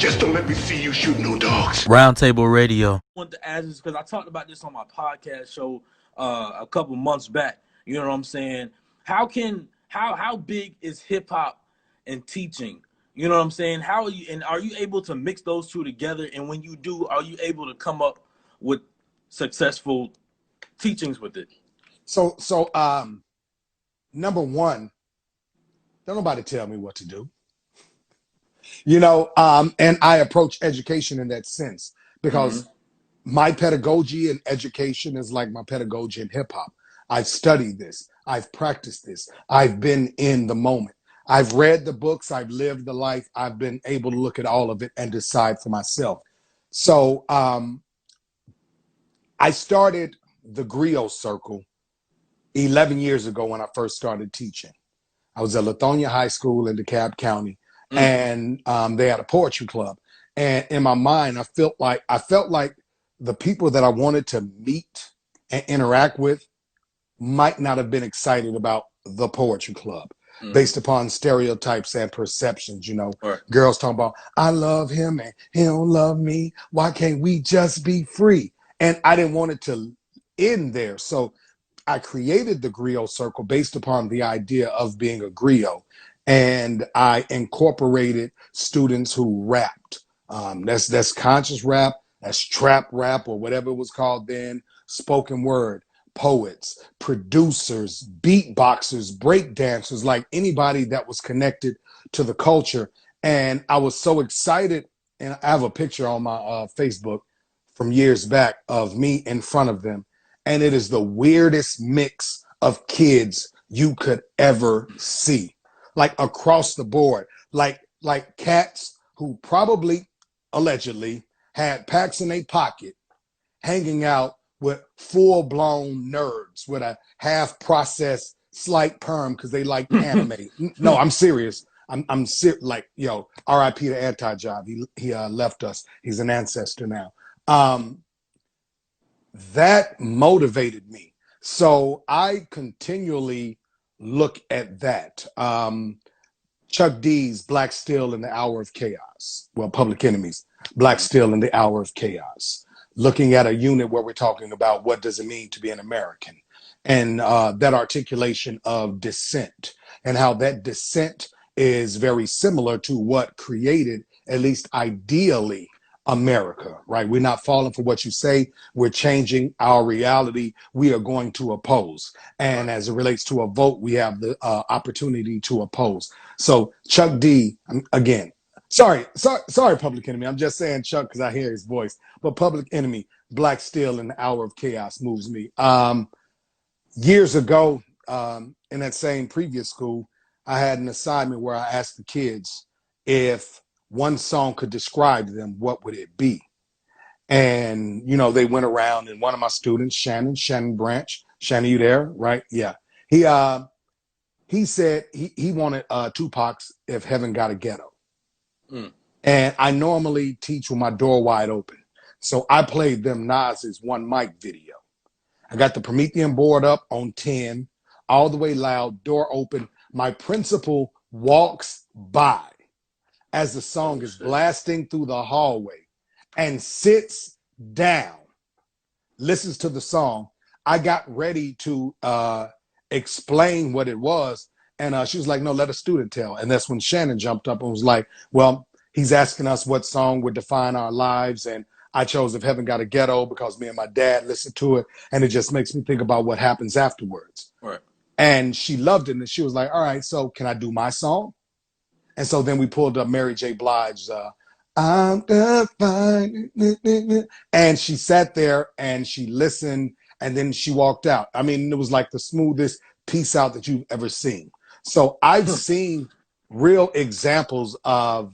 Just don't let me see you shoot no dogs. Roundtable Radio. I want to ask this because I talked about this on my podcast show a couple months back. You know what I'm saying? How big is hip hop and teaching? You know what I'm saying? How are you able to mix those two together? And when you do, are you able to come up with successful teachings with it? So number one, don't nobody tell me what to do. You know, and I approach education in that sense because my pedagogy in education is like my pedagogy in hip hop. I've studied this. I've practiced this. I've been in the moment. I've read the books. I've lived the life. I've been able to look at all of it and decide for myself. So I started the Griot Circle 11 years ago when I first started teaching. I was at Lithonia High School in DeKalb County, and they had a poetry club. And in my mind, I felt like the people that I wanted to meet and interact with might not have been excited about the poetry club based upon stereotypes and perceptions. You know, girls talking about, I love him and he don't love me. Why can't we just be free? And I didn't want it to end there. So I created the Griot Circle based upon the idea of being a griot. And I incorporated students who rapped. That's conscious rap, that's trap rap, or whatever it was called then, spoken word, poets, producers, beatboxers, break dancers, like anybody that was connected to the culture. And I was so excited, and I have a picture on my Facebook from years back of me in front of them. And it is the weirdest mix of kids you could ever see. Like across the board, like cats who probably, allegedly, had packs in their pocket, hanging out with full-blown nerds with a half-processed slight perm because they like anime. No, I'm serious. I'm like, yo, R.I.P. to Anti-Job. He left us. He's an ancestor now. That motivated me. So I continually look at that. Chuck D's Black Steel in the Hour of Chaos. Well, Public Enemy's Black Steel in the Hour of Chaos. Looking at a unit where we're talking about what does it mean to be an American, and that articulation of dissent, and how that dissent is very similar to what created, at least ideally, America, right? We're not falling for what you say. We're changing our reality. We are going to oppose. And as it relates to a vote, we have the opportunity to oppose. So Chuck D, again, sorry, Public Enemy. I'm just saying Chuck because I hear his voice. But Public Enemy, Black Steel in the Hour of Chaos moves me. Years ago, in that same previous school, I had an assignment where I asked the kids if one song could describe them, what would it be? And, you know, they went around, and one of my students, Shannon Branch, Shannon, you there? Right? Yeah. He said he wanted Tupac's If Heaven Got a Ghetto. And I normally teach with my door wide open. So I played them Nas's One Mic video. I got the Promethean board up on 10, all the way loud, door open. My principal walks by as the song is blasting through the hallway and sits down, listens to the song. I got ready to explain what it was. And she was like, no, let a student tell. And that's when Shannon jumped up and was like, well, he's asking us what song would define our lives. And I chose If Heaven Got a Ghetto because me and my dad listened to it. And it just makes me think about what happens afterwards. Right. And she loved it. And she was like, all right, so can I do my song? And so then we pulled up Mary J. Blige's I'm the fine. And she sat there and she listened, and then she walked out. I mean, it was like the smoothest peace out that you've ever seen. So I've seen real examples of,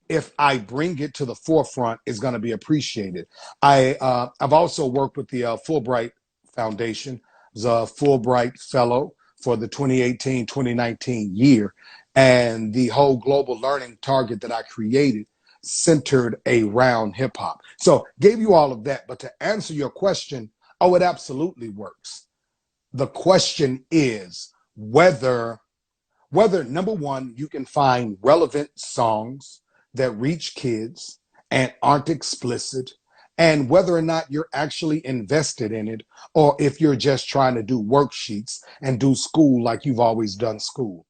if I bring it to the forefront, it's going to be appreciated. I've also worked with the Fulbright Foundation. I was a Fulbright Fellow for the 2018-2019 year. And the whole global learning target that I created centered around hip hop. So gave you all of that. But to answer your question, oh, it absolutely works. The question is whether number one, you can find relevant songs that reach kids and aren't explicit, and whether or not you're actually invested in it, or if you're just trying to do worksheets and do school like you've always done school.